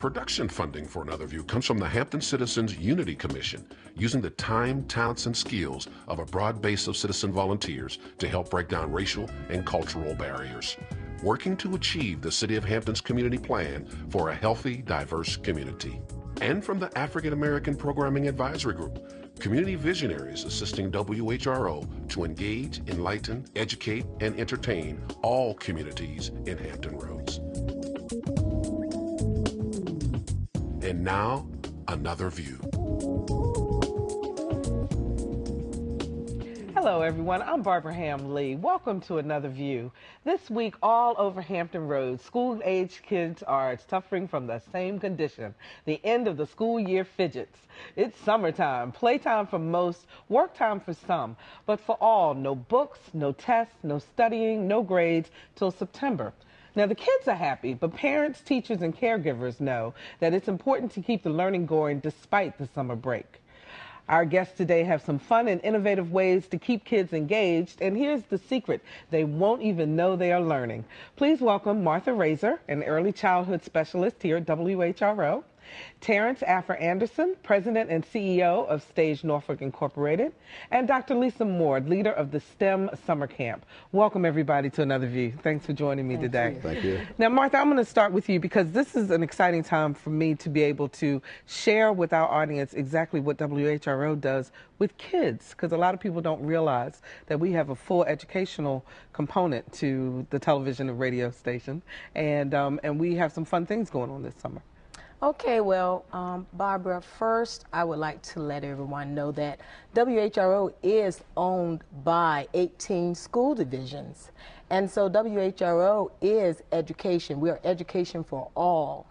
Production funding for Another View comes from the Hampton Citizens Unity Commission, using the time, talents, and skills of a broad base of citizen volunteers to help break down racial and cultural barriers, working to achieve the City of Hampton's community plan for a healthy, diverse community. And from the African American Programming Advisory Group, community visionaries assisting WHRO to engage, enlighten, educate, and entertain all communities in Hampton Roads. And now, Another View. Hello everyone, I'm Barbara Ham-Lee. Welcome to Another View. This week, all over Hampton Roads, school-aged kids are suffering from the same condition, the end of the school year fidgets. It's summertime, playtime for most, work time for some, but for all, no books, no tests, no studying, no grades till September. Now, the kids are happy, but parents, teachers, and caregivers know that it's important to keep the learning going despite the summer break. Our guests today have some fun and innovative ways to keep kids engaged, and here's the secret: they won't even know they are learning. Please welcome Martha Razor, an early childhood specialist here at WHRO, Terrence Affer-Anderson, President and CEO of Stage Norfolk Incorporated, and Dr. Lisa Moore, leader of the STEM Summer Camp. Welcome, everybody, to Another View. Thanks for joining me today. Thank you. Now, Martha, I'm going to start with you because this is an exciting time for me to be able to share with our audience exactly what WHRO does with kids, because a lot of people don't realize that we have a full educational component to the television and radio station, and we have some fun things going on this summer. Okay, well, Barbara, first I would like to let everyone know that WHRO is owned by 18 school divisions. And so WHRO is education. We are education for all.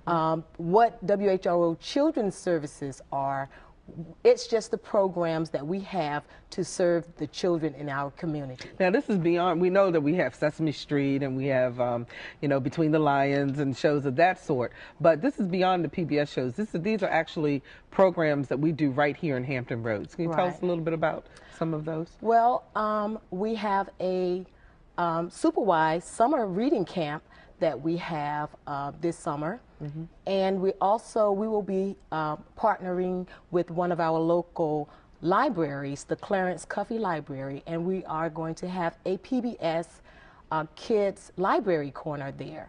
What WHRO Children's Services are, it's just the programs that we have to serve the children in our community. Now, this is beyond, we know that we have Sesame Street and we have, you know, Between the Lions and shows of that sort, but this is beyond the PBS shows. These are actually programs that we do right here in Hampton Roads. Can you tell us a little bit about some of those? Well, we have a supervised summer reading camp that we have this summer. And we will be partnering with one of our local libraries, the Clarence Cuffey Library, and we are going to have a PBS Kids Library Corner there.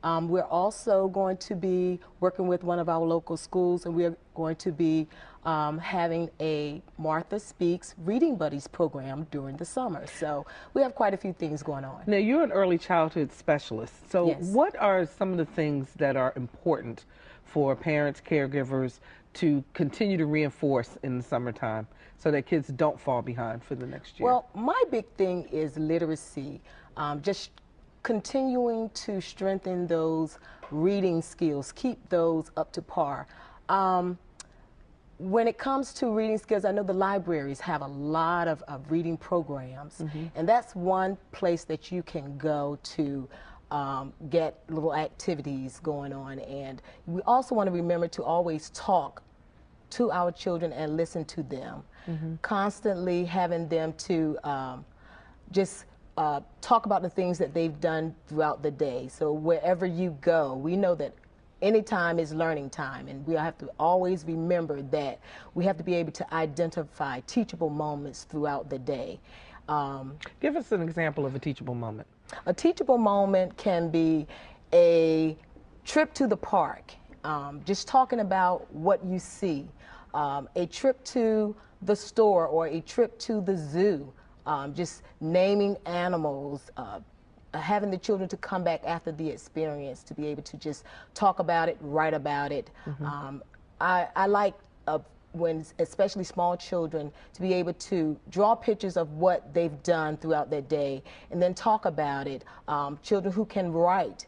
We're also going to be working with one of our local schools, and we're going to be having a Martha Speaks Reading Buddies program during the summer. So we have quite a few things going on. Now, you're an early childhood specialist. So what are some of the things that are important for parents, caregivers to continue to reinforce in the summertime so that kids don't fall behind for the next year? Well, my big thing is literacy. Just continuing to strengthen those reading skills, keep those up to par. When it comes to reading skills, I know the libraries have a lot of reading programs, and that's one place that you can go to get little activities going on. And we also want to remember to always talk to our children and listen to them, constantly having them to just talk about the things that they've done throughout the day. So wherever you go, we know that any time is learning time, and we have to always remember that we have to be able to identify teachable moments throughout the day. Give us an example of a teachable moment. A teachable moment can be a trip to the park, just talking about what you see, a trip to the store or a trip to the zoo, just naming animals, having the children to come back after the experience to be able to just talk about it, write about it. I like when especially small children to be able to draw pictures of what they've done throughout their day and then talk about it. Children who can write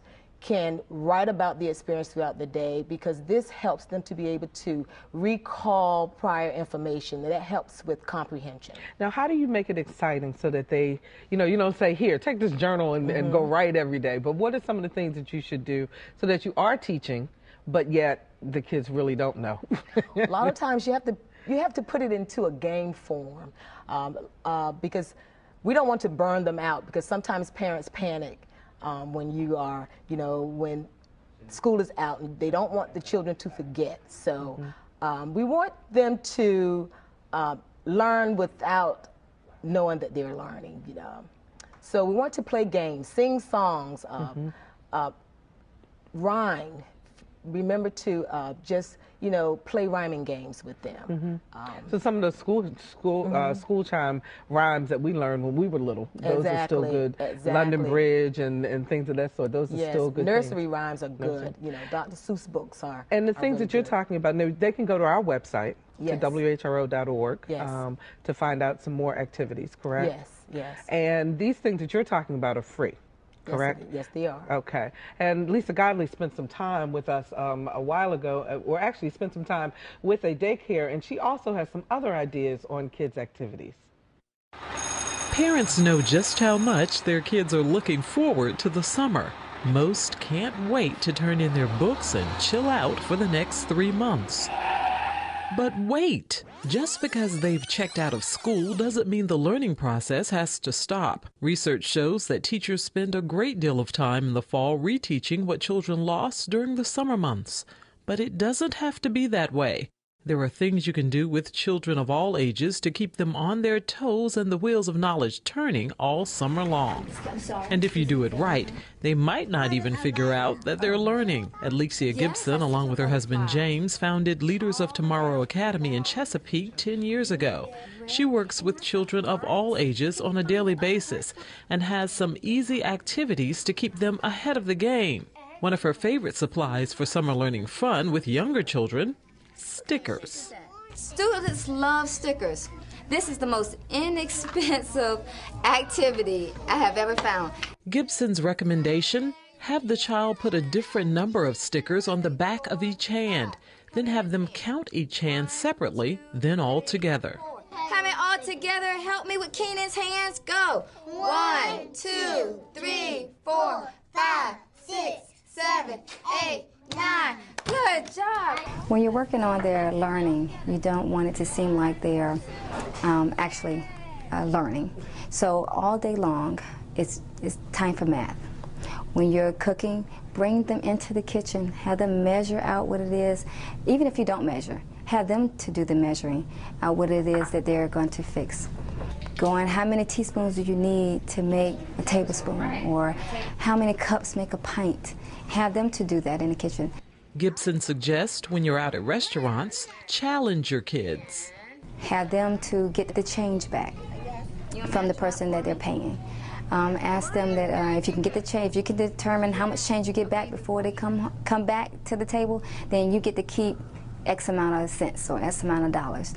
about the experience throughout the day, because this helps them to be able to recall prior information. That helps with comprehension. Now, how do you make it exciting so that they, you don't say, here, take this journal and go write every day, but what are some of the things that you should do so that you are teaching, but yet the kids really don't know? A lot of times you have to put it into a game form, because we don't want to burn them out, because sometimes parents panic when you are, when school is out, and they don't want the children to forget. So we want them to learn without knowing that they're learning, you know. So we want to play games, sing songs, rhyme. Remember to just, you know, play rhyming games with them. So some of the school chime rhymes that we learned when we were little, those are still good. London Bridge and things of that sort, those are still good. Nursery rhymes are good. You know, Dr. Seuss books are. And the things that you're talking about, they can go to our website, to WHRO.org, to find out some more activities, correct? Yes, yes. And these things that you're talking about are free. Correct? Yes, they are. Okay. And Lisa Godley spent some time with us a while ago, or actually spent some time with a daycare, and she also has some other ideas on kids' activities. Parents know just how much their kids are looking forward to the summer. Most can't wait to turn in their books and chill out for the next 3 months. But wait! Just because they've checked out of school doesn't mean the learning process has to stop. Research shows that teachers spend a great deal of time in the fall reteaching what children lost during the summer months. But it doesn't have to be that way. There are things you can do with children of all ages to keep them on their toes and the wheels of knowledge turning all summer long. And if you do it right, they might not even figure out that they're learning. Alicia Gibson, along with her husband James, founded Leaders of Tomorrow Academy in Chesapeake 10 years ago. She works with children of all ages on a daily basis and has some easy activities to keep them ahead of the game. One of her favorite supplies for summer learning fun with younger children: stickers. Students love stickers. This is the most inexpensive activity I have ever found. Gibson's recommendation: have the child put a different number of stickers on the back of each hand, then have them count each hand separately, then all together. Have it all together. Help me with Keenan's hands. Go. 1, 2, 3, 4, 5, 6, 7, 8, 9. Good job. When you're working on their learning, you don't want it to seem like they're actually learning. So all day long, it's time for math. When you're cooking, bring them into the kitchen, have them measure out what it is. Even if you don't measure, have them to do the measuring out what it is that they're going to fix. Going, how many teaspoons do you need to make a tablespoon? Or how many cups make a pint? Have them to do that in the kitchen. Gibson suggests when you're out at restaurants, challenge your kids. Have them to get the change back from the person that they're paying. Ask them that if you can get the change, if you can determine how much change you get back before they come back to the table, then you get to keep X amount of cents or X amount of dollars.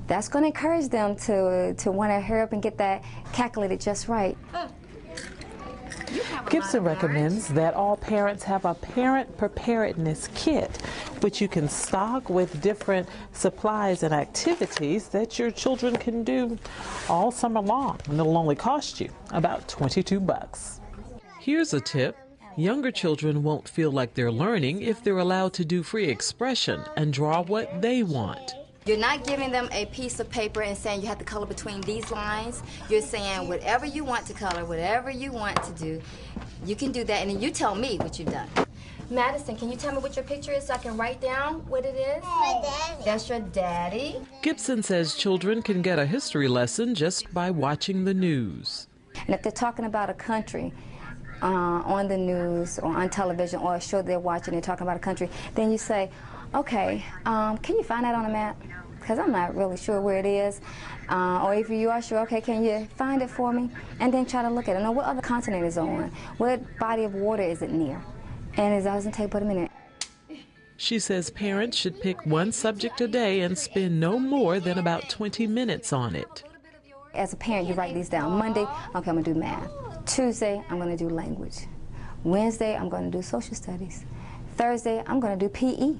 That's going to encourage them to want to hurry up and get that calculated just right. Gibson recommends that all parents have a parent preparedness kit, which you can stock with different supplies and activities that your children can do all summer long, and it'll only cost you about $22. Here's a tip. Younger children won't feel like they're learning if they're allowed to do free expression and draw what they want. You're not giving them a piece of paper and saying you have to color between these lines. You're saying whatever you want to color, whatever you want to do, you can do that, and then you tell me what you've done. Madison, can you tell me what your picture is so I can write down what it is? My daddy. That's your daddy. Gibson says children can get a history lesson just by watching the news. And if they're talking about a country on the news or on television or a show they're watching, they're talking about a country, then you say, okay, can you find that on a map? Because I'm not really sure where it is. Or if you are sure, okay, can you find it for me? And then try to look at it. Know what other continent is on? What body of water is it near? And it doesn't take but a minute. She says parents should pick one subject a day and spend no more than about 20 minutes on it. As a parent, you write these down. Monday, okay, I'm going to do math. Tuesday, I'm going to do language. Wednesday, I'm going to do social studies. Thursday, I'm going to do PE.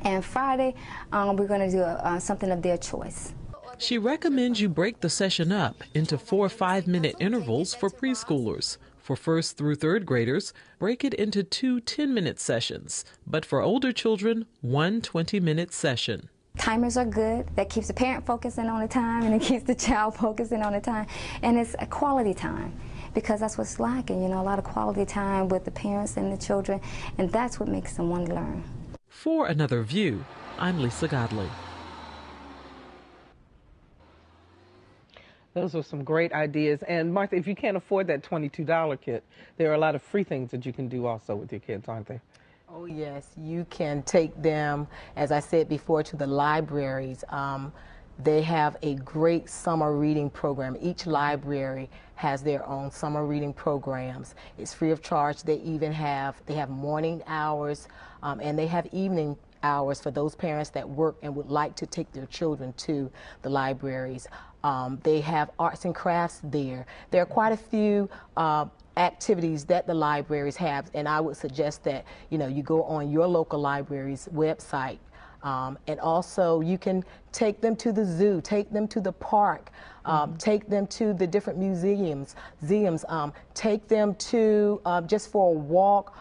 And Friday, we're going to do something of their choice. She recommends you break the session up into 4 5-minute intervals for preschoolers. For 1st through 3rd graders, break it into 2 10-minute sessions. But for older children, 1 20-minute session. Timers are good. That keeps the parent focusing on the time, and it keeps the child focusing on the time. And it's a quality time. because that's what's lacking, you know, a lot of quality time with the parents and the children, and that's what makes them want to learn. For Another View, I'm Lisa Godley. Those are some great ideas. And Martha, if you can't afford that $22 kit, there are a lot of free things that you can do also with your kids, aren't there? Oh yes, you can take them, as I said before, to the libraries. They have a great summer reading program. Each library has their own summer reading programs. It's free of charge. They have morning hours, and they have evening hours for those parents that work and would like to take their children to the libraries. They have arts and crafts there. There are quite a few activities that the libraries have, and I would suggest that you go on your local library's website, and also you can take them to the zoo, take them to the park, take them to the different museums, take them to just for a walk,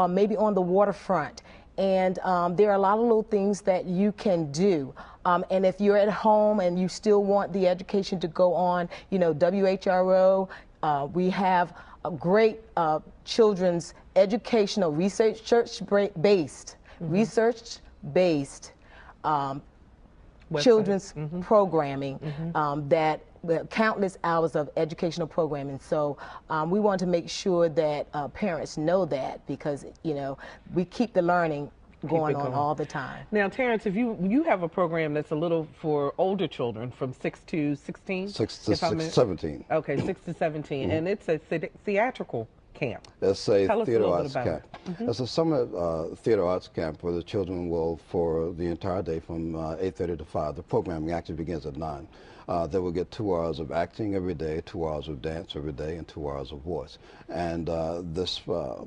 maybe on the waterfront. And there are a lot of little things that you can do. And if you're at home and you still want the education to go on, WHRO, we have a great children's educational research-based children's programming that countless hours of educational programming. So we want to make sure that parents know that, because we keep the learning going on all the time. Now, Terrence, if you have a program that's a little for older children from 6 to 16? 6 to 17. Okay, 6 to 17, and it's a theatrical camp. It's a Tell us theater a little arts bit about camp. It's a summer theater arts camp where the children will, for the entire day from 8:30 to 5, the programming actually begins at 9. They will get 2 hours of acting every day, 2 hours of dance every day, and 2 hours of voice. And the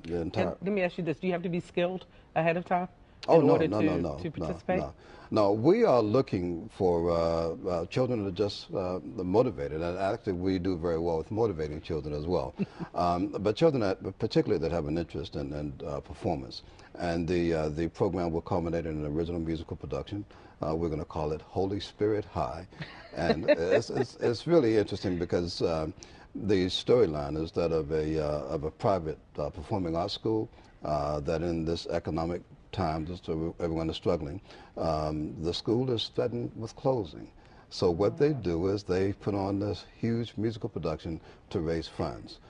entire... Let me ask you this, do you have to be skilled ahead of time? Oh, in order to participate? No, we are looking for children that are just motivated, and actually we do very well with motivating children as well. But children particularly that have an interest in performance. And the program will culminate in an original musical production. We're going to call it Holy Spirit High. And it's really interesting because the storyline is that of a private performing arts school that in this economic time, just so everyone is struggling, the school is threatened with closing. So what they do is they put on this huge musical production to raise funds,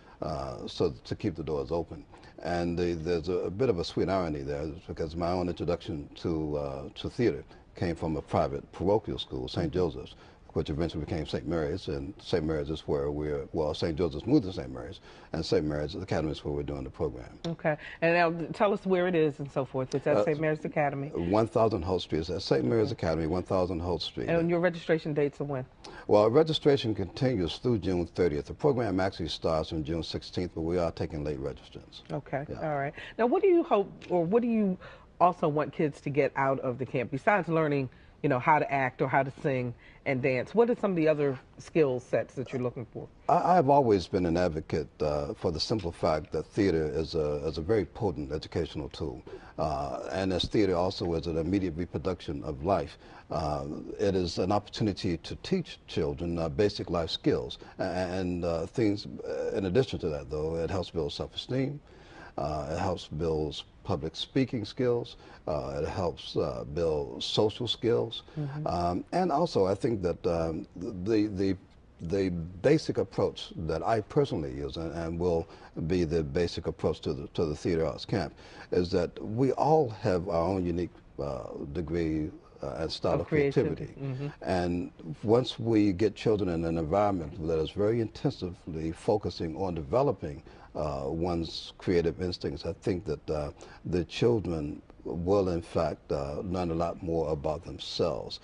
so to keep the doors open. And there's a bit of a sweet irony there, because my own introduction to theater came from a private parochial school, St. Joseph's, which eventually became St. Mary's, and St. Mary's is where St. Joseph's moved to St. Mary's, and St. Mary's Academy is where we're doing the program. Okay, and now tell us where it is and so forth. It's at St. Mary's Academy? 1000 Holt Street. It's at St. Mary's Academy, 1000 Holt Street. And your registration dates are when? Well, registration continues through June 30th. The program actually starts on June 16th, but we are taking late registrants. Okay, all right. Now, what do you hope, or what do you also want kids to get out of the camp, besides learning how to act or how to sing and dance? What are some of the other skill sets that you're looking for? I've always been an advocate for the simple fact that theater is a very potent educational tool. And as theater also is an immediate reproduction of life, it is an opportunity to teach children basic life skills. And things, in addition to that, though, it helps build self-esteem. It helps build public speaking skills. It helps build social skills. And also, I think that the basic approach that I personally use, and will be the basic approach to the theater arts camp, is that we all have our own unique degree and style of creativity. And once we get children in an environment that is very intensively focusing on developing one's creative instincts, I think that the children will in fact learn a lot more about themselves,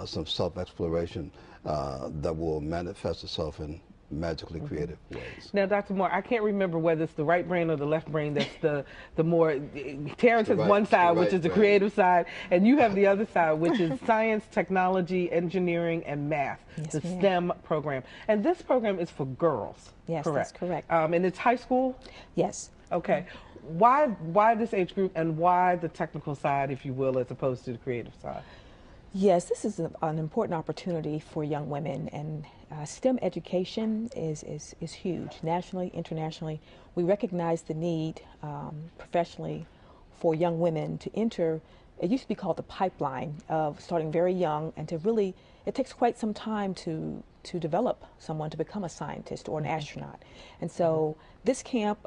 some self-exploration that will manifest itself in magically creative ways. Now, Dr. Moore, I can't remember whether it's the right brain or the left brain that's the more, Terrence has one side, which is the creative side, and you have the other side, which is science, technology, engineering, and math, the STEM program. And this program is for girls, yes, correct? That's correct. And it's high school? Yes. Okay. Why this age group, and why the technical side, if you will, as opposed to the creative side? Yes, this is an important opportunity for young women, and STEM education is huge, nationally, internationally. We recognize the need professionally for young women to enter, it used to be called the pipeline of starting very young, and to really, it takes quite some time to develop someone to become a scientist or an astronaut. And so this camp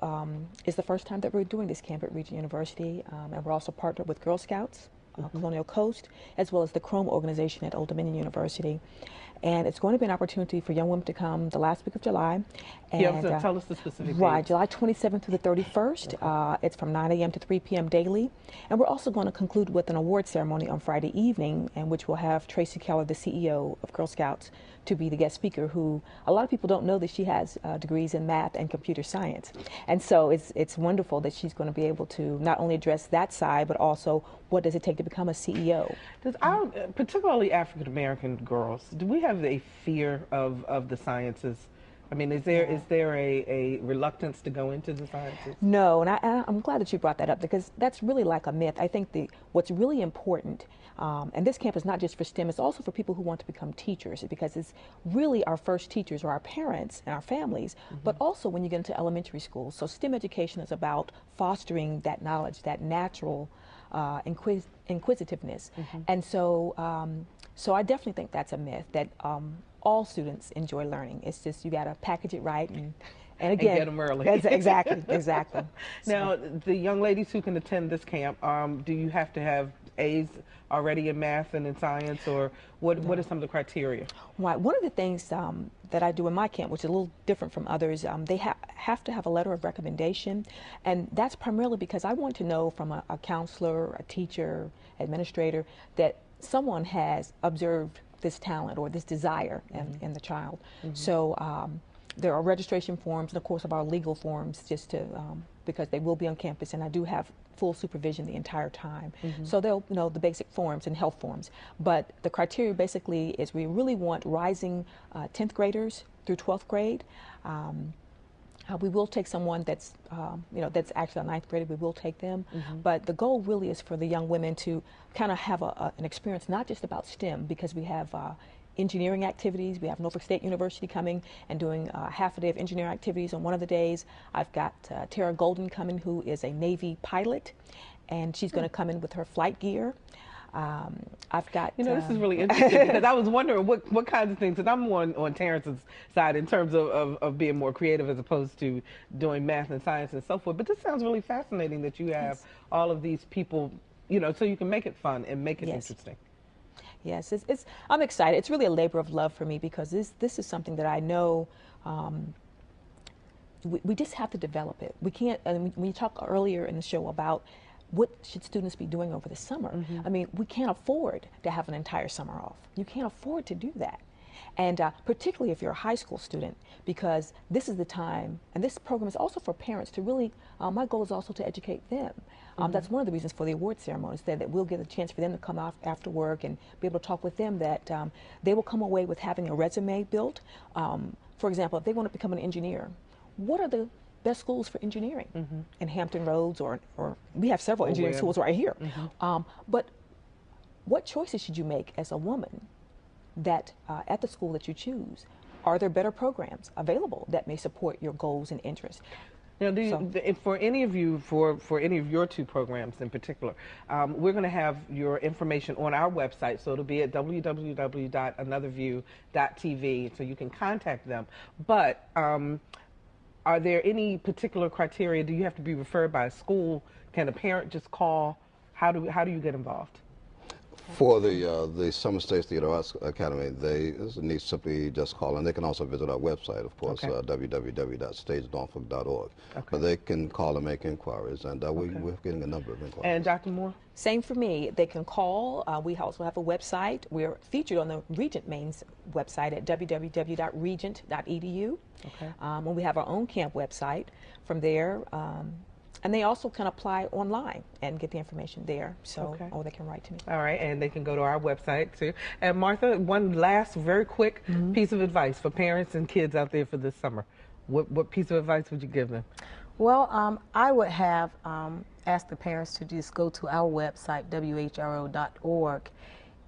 is the first time that we're doing this camp at Regent University, and we're also partnered with Girl Scouts, Colonial Coast, as well as the Chrome organization at Old Dominion University. And it's going to be an opportunity for young women to come the last week of July. And, yeah, so tell us the specific Right, dates. July 27th through the 31st. It's from 9 a.m. to 3 p.m. daily. And we're also going to conclude with an award ceremony on Friday evening, in which we'll have Tracy Keller, the CEO of Girl Scouts, to be the guest speaker, who a lot of people don't know that she has degrees in math and computer science. And so it's wonderful that she's going to be able to not only address that side, but also what does it take to become a CEO. Does our, particularly African American girls, do we have a fear of the sciences? I mean, is there a reluctance to go into the sciences? No, and I'm glad that you brought that up, because that's really like a myth. I think what's really important, and this camp is not just for STEM, it's also for people who want to become teachers, because it's really our first teachers are our parents and our families, but also when you get into elementary school. So STEM education is about fostering that knowledge, that natural inquisitiveness. And so, so I definitely think that's a myth, that all students enjoy learning. It's just you got to package it right and again, and get them early. Exactly. Now, the young ladies who can attend this camp, do you have to have A's already in math and in science, or what are some of the criteria? Right. One of the things that I do in my camp, which is a little different from others, they have to have a letter of recommendation, and that's primarily because I want to know from a counselor, a teacher, administrator, that someone has observed this talent or this desire in the child. So there are registration forms, and of course our legal forms, just to because they will be on campus, and I do have full supervision the entire time. So they'll know the basic forms and health forms. But the criteria basically is we really want rising 10th graders through 12th grade. We will take someone that's, that's actually a 9th grader. We will take them. But the goal really is for the young women to kind of have an experience, not just about STEM, because we have engineering activities. We have Norfolk State University coming and doing half a day of engineering activities on one of the days. I've got Tara Golden coming, who is a Navy pilot, and she's going to come in with her flight gear. I've got... this is really interesting, because I was wondering what kinds of things, and I'm more on Terrence's side in terms of being more creative as opposed to doing math and science and so forth. But this sounds really fascinating that you have all of these people, so you can make it fun and make it interesting. Yes, I'm excited. It's really a labor of love for me, because this is something that I know we just have to develop it. We can't, when you talked earlier in the show about what should students be doing over the summer, I mean, we can't afford to have an entire summer off. You can't afford to do that. And particularly if you're a high school student, because this is the time, and this program is also for parents to really, my goal is also to educate them. That's one of the reasons for the award ceremonies, that we'll get a chance for them to come off after work and be able to talk with them, that they will come away with having a resume built. For example, if they want to become an engineer, what are the best schools for engineering in Hampton Roads, or we have several engineering schools right here. But what choices should you make as a woman that at the school that you choose? Are there better programs available that may support your goals and interests? Now, for any of you, for any of your two programs in particular, we're going to have your information on our website, so it'll be at www.anotherview.tv, so you can contact them. But are there any particular criteria? Do you have to be referred by a school? Can a parent just call? How do you get involved? For the Summer States Theater Arts Academy, they need simply just call, and they can also visit our website, of course, www.stagenorfolk.org. But they can call and make inquiries, and we're getting a number of inquiries. And Dr. Moore? Same for me. They can call. We also have a website. We're featured on the Regent Maine's website at www.regent.edu. And we have our own camp website. From there, and they also can apply online and get the information there, or they can write to me. All right, and they can go to our website too. And Martha, one last very quick piece of advice for parents and kids out there for this summer. What piece of advice would you give them? Well, I would have asked the parents to just go to our website, WHRO.org,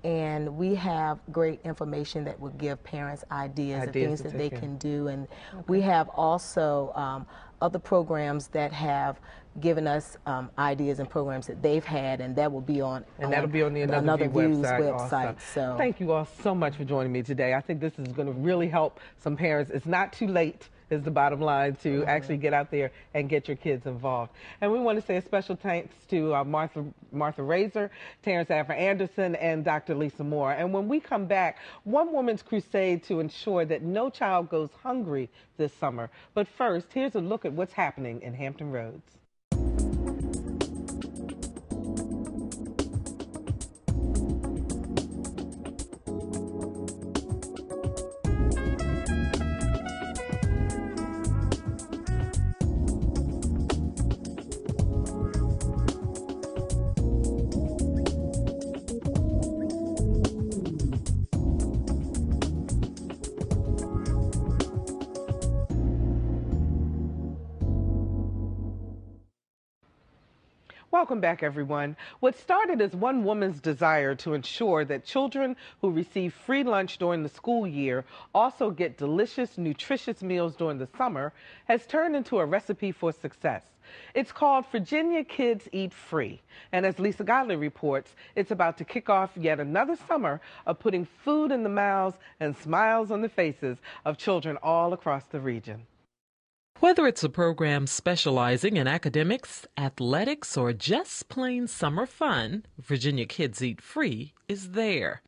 and we have great information that will give parents ideas of things that they can do. And we have also other programs that have given us ideas and programs that they've had, and that will be on that'll be on the Another View website. So thank you all so much for joining me today. I think this is going to really help some parents. It's not too late is the bottom line to actually get out there and get your kids involved. And we want to say a special thanks to Martha Razor, Terrence Anderson, and Dr. Lisa Moore. And when we come back, one woman's crusade to ensure that no child goes hungry this summer. But first, here's a look at what's happening in Hampton Roads. Welcome back, everyone. What started as one woman's desire to ensure that children who receive free lunch during the school year also get delicious, nutritious meals during the summer has turned into a recipe for success. It's called Virginia Kids Eat Free. And as Lisa Godley reports, it's about to kick off yet another summer of putting food in the mouths and smiles on the faces of children all across the region. Whether it's a program specializing in academics, athletics, or just plain summer fun, Virginia Kids Eat Free is there.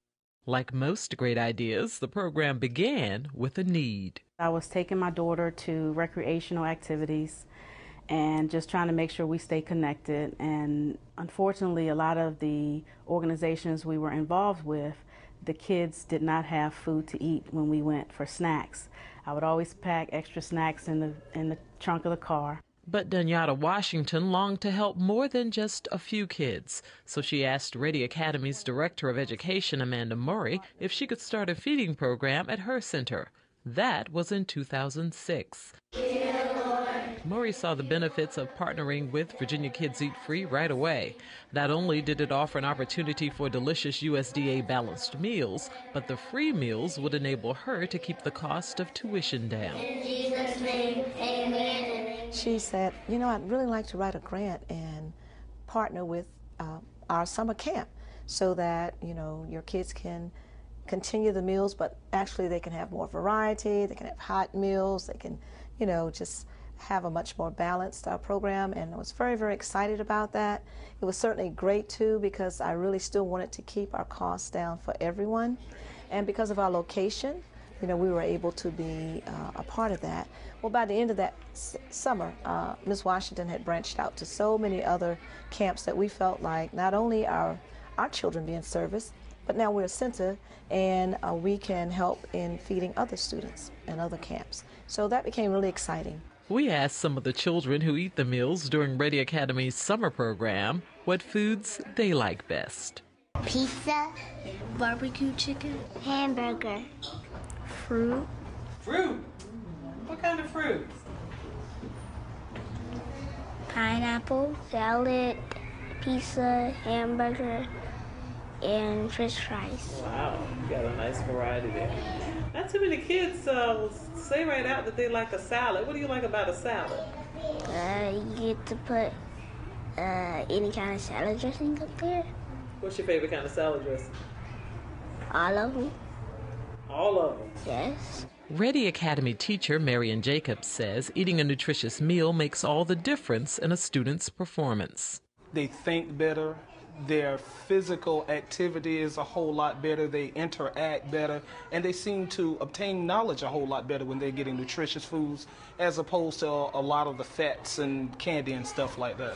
Like most great ideas, the program began with a need. I was taking my daughter to recreational activities and just trying to make sure we stay connected. And unfortunately, a lot of the organizations we were involved with, the kids did not have food to eat when we went for snacks. I would always pack extra snacks in the trunk of the car. But Dunyata Washington longed to help more than just a few kids, so she asked Ready Academy's Director of Education, Amanda Murray, if she could start a feeding program at her center. That was in 2006. Murray saw the benefits of partnering with Virginia Kids Eat Free right away. Not only did it offer an opportunity for delicious USDA balanced meals, but the free meals would enable her to keep the cost of tuition down. In Jesus' name, amen. She said, you know, I'd really like to write a grant and partner with our summer camp so that, you know, your kids can continue the meals, but actually they can have more variety, they can have hot meals, they can, you know, just have a much more balanced program, and I was very, very excited about that. It was certainly great too because I really still wanted to keep our costs down for everyone, and because of our location, you know, we were able to be a part of that. Well, by the end of that summer, Ms. Washington had branched out to so many other camps that we felt like not only are our children being serviced, but now we're a center and we can help in feeding other students in other camps. So that became really exciting. We asked some of the children who eat the meals during Ready Academy's summer program what foods they like best. Pizza, barbecue chicken, hamburger, fruit. Fruit? What kind of fruit? Pineapple, salad, pizza, hamburger, and French fries. Wow, you got a nice variety there. Not too many kids will say right out that they like a salad. What do you like about a salad? You get to put any kind of salad dressing up there. What's your favorite kind of salad dressing? All of them. All of them? Yes. Ready Academy teacher Marion Jacobs says eating a nutritious meal makes all the difference in a student's performance. They think better. Their physical activity is a whole lot better. They interact better, and they seem to obtain knowledge a whole lot better when they're getting nutritious foods as opposed to a lot of the fats and candy and stuff like that.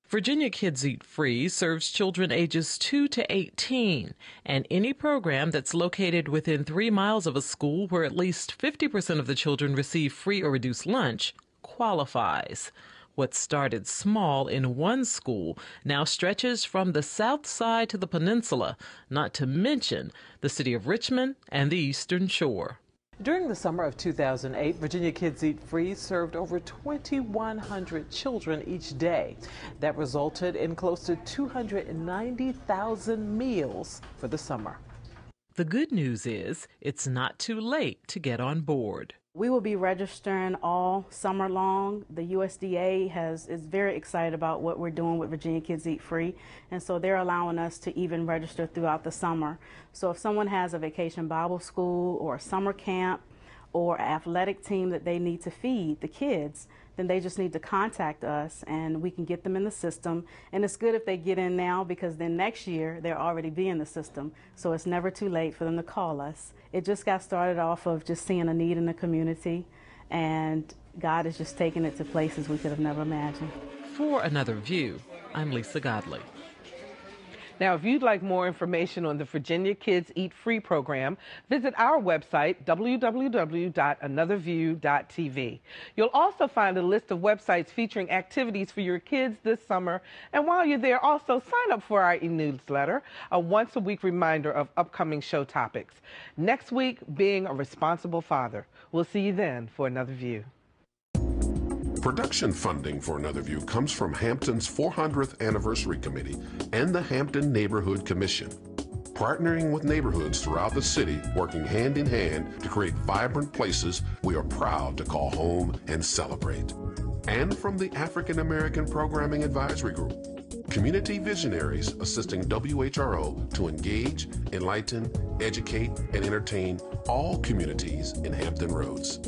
Virginia Kids Eat Free serves children ages 2 to 18, and any program that's located within 3 miles of a school where at least 50% of the children receive free or reduced lunch qualifies. What started small in one school now stretches from the south side to the peninsula, not to mention the city of Richmond and the Eastern Shore. During the summer of 2008, Virginia Kids Eat Free served over 2,100 children each day. That resulted in close to 290,000 meals for the summer. The good news is it's not too late to get on board. We will be registering all summer long. The USDA is very excited about what we're doing with Virginia Kids Eat Free, and so they're allowing us to even register throughout the summer. So if someone has a vacation Bible school or a summer camp or an athletic team that they need to feed the kids, then they just need to contact us and we can get them in the system. And it's good if they get in now, because then next year they'll already be in the system. So it's never too late for them to call us. It just got started off of just seeing a need in the community, and God is just taking it to places we could have never imagined. For Another View, I'm Lisa Godley. Now, if you'd like more information on the Virginia Kids Eat Free program, visit our website, www.anotherview.tv. You'll also find a list of websites featuring activities for your kids this summer. And while you're there, also sign up for our e-newsletter, a once-a-week reminder of upcoming show topics. Next week, being a responsible father. We'll see you then for Another View. Production funding for Another View comes from Hampton's 400th Anniversary Committee and the Hampton Neighborhood Commission, partnering with neighborhoods throughout the city, working hand in hand to create vibrant places we are proud to call home and celebrate. And from the African American Programming Advisory Group, community visionaries assisting WHRO to engage, enlighten, educate, and entertain all communities in Hampton Roads.